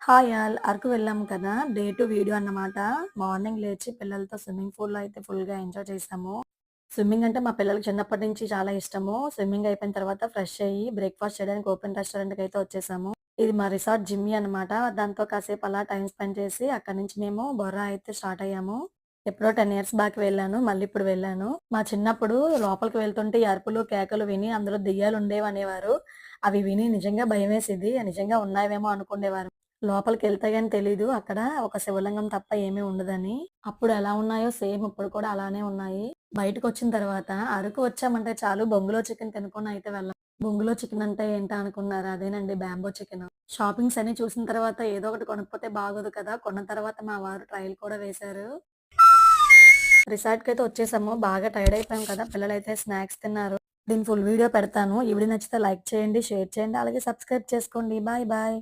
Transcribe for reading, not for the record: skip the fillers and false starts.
Hi all. Araku వెళ్ళాము కదా! Day 2 video అన్నమాట. మార్నింగ్ లేచి పిల్లలతో స్విమ్మింగ్ పూల్‌లో అయితే ఫుల్‌గా ఎంజాయ్ చేశాము. స్విమ్మింగ్ అంటే మా పిల్లలకి చిన్నప్పటి నుంచి చాలా ఇష్టము. స్విమ్మింగ్ అయిపోయిన తర్వాత ఫ్రెష్ అయ్యి బ్రేక్‌ఫాస్ట్ చేయడానికి ఓపెన్ రెస్టారెంట్‌కయితే వచ్చేసాము. ఇది మా రిసార్ట్ జిమ్మీ అన్నమాట. దాంతో కాసేపు అలా టైమ్ స్పెండ్ చేసి అక్కడి నుంచి మేము బొర్రా అయితే స్టార్ట్ అయ్యాము. ఎప్పుడో 10 ఇయర్స్ బ్యాక్ వెళ్ళాను. మళ్ళీ ఇప్పుడు వెళ్ళాను. మా చిన్నప్పుడు లోపలికి వెళ్తుంటే ఈ అరుపులు, కేకలు విని అందులో దెయ్యాలుండేవనేవారు. అవి విని నిజంగా భయమేసేది. నిజంగా ఉన్నాయేమో అనుకునేవారు. లోపలికెళ్తే గాని తెలీదు. అక్కడ ఒక శివలింగం తప్ప ఏమీ ఉండదని. అప్పుడు ఎలా ఉన్నాయో సేమ్ ఇప్పుడు కూడా అలానే ఉన్నాయి. బయటకొచ్చిన తర్వాత అరకు వచ్చామంటే చాలు బొంగులో చికెన్ తినకుండా అయితే వెళ్ళం. బొంగులో చికెన్ అంటే ఏంటా అనుకున్నారా? అదేనండి బ్యాంబో చికెను. షాపింగ్స్ అన్నీ చూసిన తర్వాత ఏదో ఒకటి కొనకపోతే బాగోదు కదా! కొన్న తర్వాత మా వారు ట్రయల్ కూడా వేశారు. రిసార్ట్‌కైతే వచ్చేసాము. బాగా టైర్డ్ అయిపోయాం కదా! పిల్లలైతే స్నాక్స్ తిన్నారు. దీని ఫుల్ వీడియో పెడతాను. ఈ వీడియో నచ్చితే లైక్ చేయండి, షేర్ చేయండి. అలాగే సబ్స్క్రైబ్ చేసుకోండి. Bye bye.